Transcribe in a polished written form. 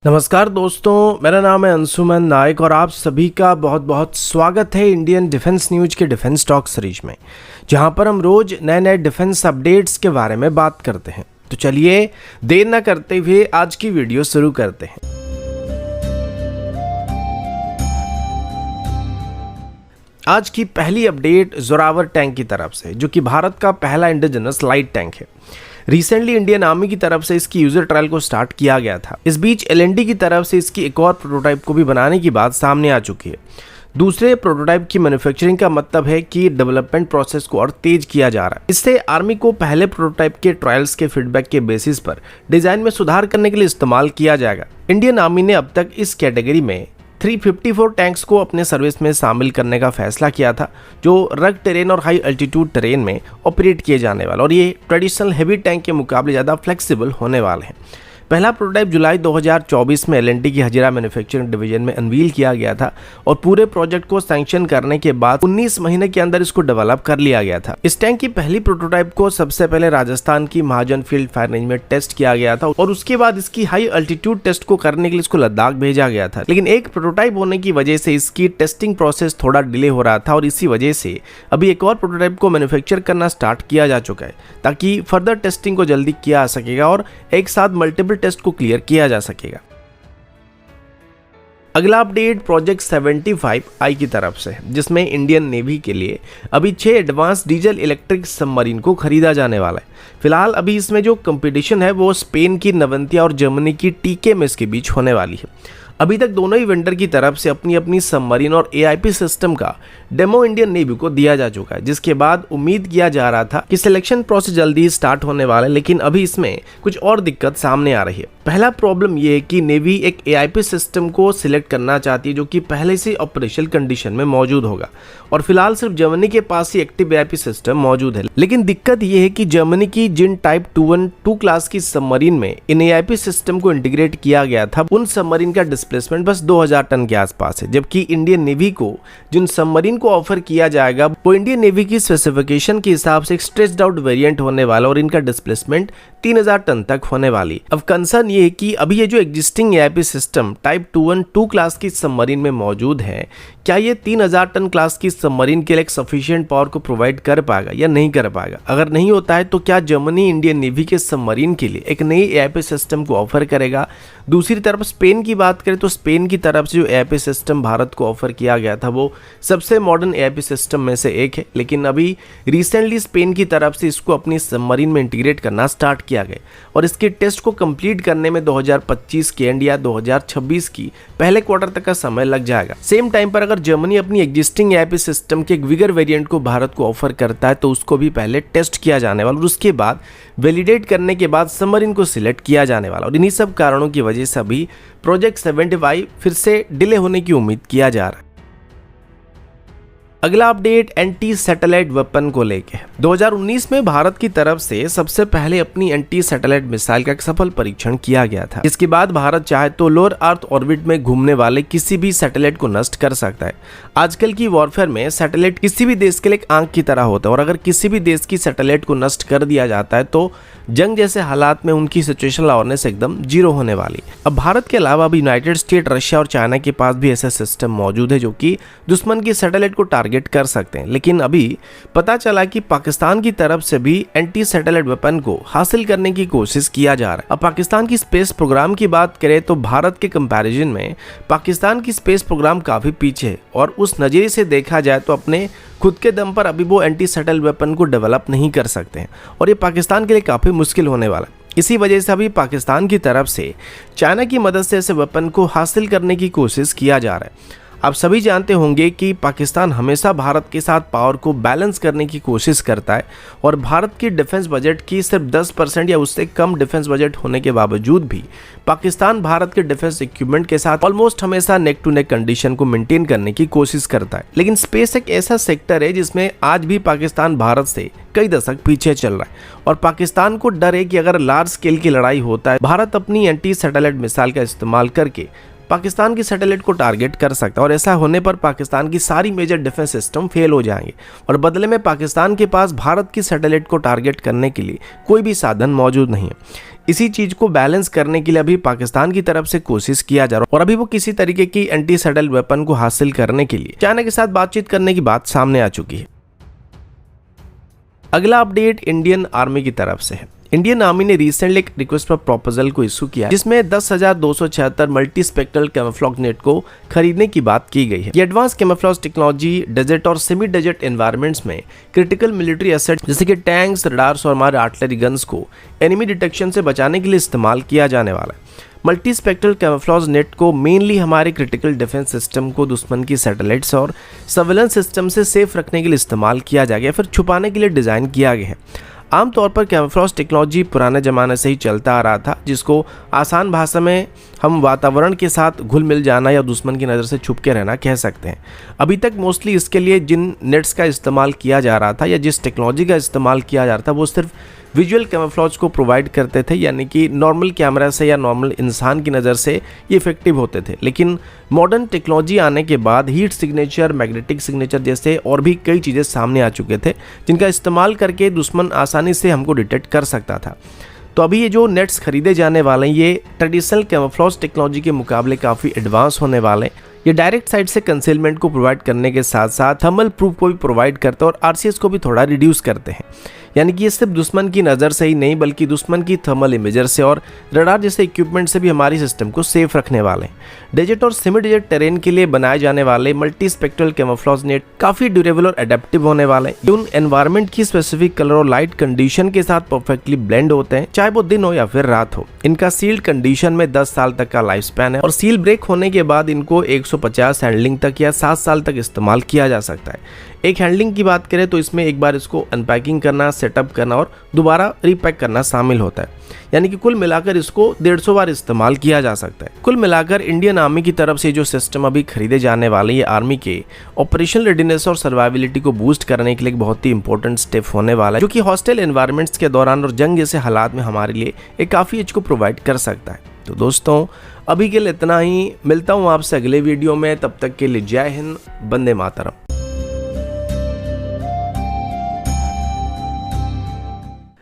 नमस्कार दोस्तों, मेरा नाम है अंशुमन नायक और आप सभी का बहुत बहुत स्वागत है इंडियन डिफेंस न्यूज के डिफेंस टॉक सीरीज में, जहां पर हम रोज नए नए डिफेंस अपडेट्स के बारे में बात करते हैं। तो चलिए देर न करते हुए आज की वीडियो शुरू करते हैं। आज की पहली अपडेट जोरावर टैंक की तरफ से, जो कि भारत का पहला इंडिजिनस लाइट टैंक है। रिसेंटली इंडियन आर्मी की तरफ से इसकी यूजर ट्रायल को स्टार्ट किया गया था। इस बीच एलएनडी की तरफ से इसकी एक और प्रोटोटाइप को भी बनाने की बात सामने आ चुकी है। दूसरे प्रोटोटाइप की मैन्युफैक्चरिंग का मतलब है कि डेवलपमेंट प्रोसेस को और तेज किया जा रहा है। इससे आर्मी को पहले प्रोटोटाइप के ट्रायल्स के फीडबैक के बेसिस पर डिजाइन में सुधार करने के लिए इस्तेमाल किया जाएगा। इंडियन आर्मी ने अब तक इस कैटेगरी में 354 टैंक्स को अपने सर्विस में शामिल करने का फैसला किया था, जो रग टेरेन और हाई अल्टीट्यूड टेरेन में ऑपरेट किए जाने वाले, और ये ट्रेडिशनल हेवी टैंक के मुकाबले ज़्यादा फ्लेक्सिबल होने वाले हैं। पहला प्रोटोटाइप जुलाई 2024 में एलएनटी की हजीरा मैन्युफैक्चरिंग डिवीजन में अनवील किया गया था और पूरे प्रोजेक्ट को सैंक्शन करने के बाद 19 महीने के अंदर इसको डेवलप कर लिया गया था। इस टैंक की पहली प्रोटोटाइप को सबसे पहले राजस्थान की महाजन फील्ड फायर रेंज में टेस्ट किया गया था और उसके बाद इसकी हाई अल्टीट्यूड टेस्ट को करने के लिए इसको लद्दाख भेजा गया था। लेकिन एक प्रोटोटाइप होने की वजह से इसकी टेस्टिंग प्रोसेस थोड़ा डिले हो रहा था और इसी वजह से अभी एक और प्रोटोटाइप को मैन्युफैक्चर करना स्टार्ट किया जा चुका है, ताकि फर्दर टेस्टिंग को जल्दी किया जा सकेगा और एक साथ मल्टीपल टेस्ट को क्लियर किया जा सकेगा। अगला अपडेट प्रोजेक्ट 75I की तरफ से, जिसमें इंडियन नेवी के लिए अभी 6 एडवांस डीजल इलेक्ट्रिक सबमरीन को खरीदा जाने वाला है। फिलहाल अभी इसमें जो कंपटीशन है वो स्पेन की नवंतिया और जर्मनी की टीकेएमएस के बीच होने वाली है। अभी तक दोनों ही वेंडर की तरफ से अपनी अपनी सबमरीन और एआईपी सिस्टम का डेमो इंडियन नेवी को दिया जा चुका है, जिसके बाद उम्मीद किया जा रहा था कि सिलेक्शन प्रोसेस जल्दी ही स्टार्ट होने वाला है। लेकिन अभी इसमें कुछ और दिक्कत सामने आ रही है। पहला प्रॉब्लम ये है कि नेवी एक एआईपी सिस्टम को सिलेक्ट करना चाहती है जो कि पहले से ऑपरेशनल कंडीशन में मौजूद होगा, और फिलहाल सिर्फ जर्मनी के पास ही एक्टिव एआईपी सिस्टम मौजूद है। लेकिन दिक्कत ये है कि जर्मनी की जिन टाइप 212 क्लास की सबमरीन में इन एआईपी सिस्टम को इंटीग्रेट किया गया था, उन सबमरीन का डिस्प्लेसमेंट बस 2000 टन के आसपास है, जबकि इंडियन नेवी को जिन सबमरीन को ऑफर किया जाएगा वो इंडियन नेवी की स्पेसिफिकेशन के हिसाब से एक स्ट्रेच्ड आउट वेरिएंट होने वाला और इनका डिस्प्लेसमेंट 3000 टन तक होने वाली। अब कंसर्न ये है कि अभी ये जो existing AIP system type 212 class की सबमरीन में मौजूद है, क्या ये 3000 टन क्लास की सबमरीन के लिए एक सफिशिएंट पावर को प्रोवाइड कर पाएगा या नहीं कर पाएगा। अगर नहीं होता है तो क्या जर्मनी इंडियन नेवी के सबमरीन के लिए एक नई एआईपी सिस्टम को ऑफर करेगा। दूसरी तरफ स्पेन की बात करें तो स्पेन की तरफ से जो एआईपी सिस्टम भारत को ऑफर किया गया था वो सबसे मॉडर्न एआईपी सिस्टम में से एक है, लेकिन अभी रिसेंटली स्पेन की तरफ से इसको अपनी सबमरीन में इंटीग्रेट करना स्टार्ट किया गया और इसके टेस्ट को कंप्लीट करने में 2025 के एंड या 2026 की पहले क्वार्टर तक का समय लग जाएगा। सेम टाइम पर अगर जर्मनी अपनी एग्जिस्टिंग एआईपी सिस्टम के एक विगर वेरिएंट को भारत को ऑफर करता है तो उसको भी पहले टेस्ट किया जाने वाला और उसके बाद वैलिडेट करने के बाद सबमरीन को सिलेक्ट किया जाने वाला, और इन्हीं सब कारणों की वजह से अभी प्रोजेक्ट 75I फिर से डिले होने की उम्मीद किया जा रहा है। अगला अपडेट एंटी सैटेलाइट वेपन को लेके 2019 में भारत की तरफ से सबसे पहले अपनी एंटी सैटेलाइट मिसाइल का एक सफल परीक्षण किया गया था। इसके बाद भारत चाहे तो लोअर अर्थ ऑर्बिट में घूमने वाले किसी भी सैटेलाइट को नष्ट कर सकता है। आजकल की वॉरफेयर में सैटेलाइट किसी भी देश के लिए एक आंख की तरह होता है और अगर किसी भी देश की सैटेलाइट को नष्ट कर दिया जाता है तो जंग जैसे हालात में उनकी सिचुएशनल अवेयरनेस एकदम जीरो होने वाली। अब भारत के अलावा अब यूनाइटेड स्टेट, रशिया और चाइना के पास भी ऐसा सिस्टम मौजूद है जो कि दुश्मन की सैटेलाइट को टारगेट कर सकते हैं। लेकिन अभी पता चला कि पाकिस्तान की तरफ से भी एंटी सैटेलाइट वेपन को हासिल करने की कोशिश किया जा रहा है। अब पाकिस्तान की स्पेस प्रोग्राम की बात करें तो भारत के कंपैरिजन में पाकिस्तान की स्पेस प्रोग्राम काफी पीछे है और उस नजरिए से देखा जाए तो अपने खुद के दम पर अभी वो एंटी सैटेलाइट वेपन को डेवलप नहीं कर सकते हैं और ये पाकिस्तान के लिए काफी मुश्किल होने वाला है। इसी वजह से अभी पाकिस्तान की तरफ से चाइना की मदद से ऐसे वेपन को हासिल करने की कोशिश किया जा रहा है। आप सभी जानते होंगे कि पाकिस्तान हमेशा भारत के साथ पावर को बैलेंस करने की कोशिश करता है और भारत की डिफेंस बजट की सिर्फ 10% या उससे कम डिफेंस बजट होने के बावजूद भी पाकिस्तान भारत के डिफेंस इक्विपमेंट के साथ ऑलमोस्ट हमेशा नेक टू नेक कंडीशन को मेंटेन करने की कोशिश करता है। लेकिन स्पेस एक ऐसा सेक्टर है जिसमें आज भी पाकिस्तान भारत से कई दशक पीछे चल रहा है और पाकिस्तान को डर है कि अगर लार्ज स्केल की लड़ाई होता है भारत अपनी एंटी सैटेलाइट मिसाइल का इस्तेमाल करके पाकिस्तान की सैटेलाइट को टारगेट कर सकता है और ऐसा होने पर पाकिस्तान की सारी मेजर डिफेंस सिस्टम फेल हो जाएंगे और बदले में पाकिस्तान के पास भारत की सैटेलाइट को टारगेट करने के लिए कोई भी साधन मौजूद नहीं है। इसी चीज को बैलेंस करने के लिए अभी पाकिस्तान की तरफ से कोशिश किया जा रहा है और अभी वो किसी तरीके की एंटी सैडल वेपन को हासिल करने के लिए चाइना के साथ बातचीत करने की बात सामने आ चुकी है। अगला अपडेट इंडियन आर्मी की तरफ से है। इंडियन आर्मी ने रिसेंटली एक रिक्वेस्ट फॉर प्रपोजल को इशू किया जिसमें 10,276 मल्टी स्पेक्ट्रल कैमोफ्लेज नेट को खरीदने की बात की गई है। ये एडवांस कैमोफ्लेज टेक्नोलॉजी डेजर्ट और सेमी डेजर्ट एनवायरमेंट्स में क्रिटिकल मिलिट्री एसेट जैसे कि टैंक्स, रडार्स और हमारे आर्टिलरी गन्स को एनिमी डिटेक्शन से बचाने के लिए इस्तेमाल किया जाने वाला है। मल्टी स्पेक्ट्रल कैमोफ्लेज नेट को मेनली हमारे क्रिटिकल डिफेंस सिस्टम को दुश्मन की सैटेलाइट्स और सर्वेलेंस सिस्टम से सेफ रखने के लिए इस्तेमाल किया जाएगा, फिर छुपाने के लिए डिज़ाइन किया गया है। आमतौर पर कैमोफ्लेज टेक्नोलॉजी पुराने ज़माने से ही चलता आ रहा था, जिसको आसान भाषा में हम वातावरण के साथ घुल मिल जाना या दुश्मन की नज़र से छुप के रहना कह सकते हैं। अभी तक मोस्टली इसके लिए जिन नेट्स का इस्तेमाल किया जा रहा था या जिस टेक्नोलॉजी का इस्तेमाल किया जा रहा था वो सिर्फ विजुअल कैमोफ्लेज को प्रोवाइड करते थे, यानी कि नॉर्मल कैमरा से या नॉर्मल इंसान की नज़र से ये इफेक्टिव होते थे। लेकिन मॉडर्न टेक्नोलॉजी आने के बाद हीट सिग्नेचर, मैग्नेटिक सिग्नेचर जैसे और भी कई चीज़ें सामने आ चुके थे जिनका इस्तेमाल करके दुश्मन आसानी से हमको डिटेक्ट कर सकता था। तो अभी ये जो नेट्स खरीदे जाने वाले हैं ये ट्रेडिशनल कैमोफ्लेज टेक्नोलॉजी के मुकाबले काफ़ी एडवांस होने वाले हैं। ये डायरेक्ट साइड से कंसीलमेंट को प्रोवाइड करने के साथ साथ थर्मल प्रूफ को भी प्रोवाइड करते हैं और आरसीएस को भी थोड़ा रिड्यूस करते हैं। यानी कि ये सिर्फ दुश्मन की नज़र से ही नहीं बल्कि दुश्मन की थर्मल इमेजर से और रडार जैसे इक्विपमेंट से भी हमारी सिस्टम को सेफ रखने वाले हैं। डेजर्ट और सेमी डेजर्ट टेरेन के लिए बनाए जाने वाले मल्टी स्पेक्ट्रल कैमोफ्लेज नेट काफ़ी ड्यूरेबल और एडेप्टिव होने वाले हैं। ये उन एनवायरनमेंट की स्पेसिफिक कलर और लाइट कंडीशन के साथ परफेक्टली ब्लेंड होते हैं, चाहे वो दिन हो या फिर रात हो। इनका सील्ड कंडीशन में 10 साल तक का लाइफ स्पैन है और सील ब्रेक होने के बाद इनको 150 हैंडलिंग तक या 7 साल तक इस्तेमाल किया जा सकता है। एक हैंडलिंग की बात करें तो इसमें एक बार इसको अनपैकिंग करना, सेटअप करना और दोबारा रीपैक करना शामिल होता है, यानी कि कुल मिलाकर इसको 150 बार इस्तेमाल किया जा सकता है। कुल मिलाकर इंडियन आर्मी की तरफ से जो सिस्टम अभी खरीदे जाने वाले ये आर्मी के ऑपरेशनल रेडीनेस और सर्वाइविलिटी को बूस्ट करने के लिए एक बहुत ही इंपॉर्टेंट स्टेप होने वाला है, जो कि हॉस्टाइल एनवायरनमेंट्स के दौरान और जंग जैसे हालात में हमारे लिए एक काफ़ी एज को प्रोवाइड कर सकता है। तो दोस्तों अभी के लिए इतना ही, मिलता हूँ आपसे अगले वीडियो में, तब तक के लिए जय हिंद, वंदे मातरम।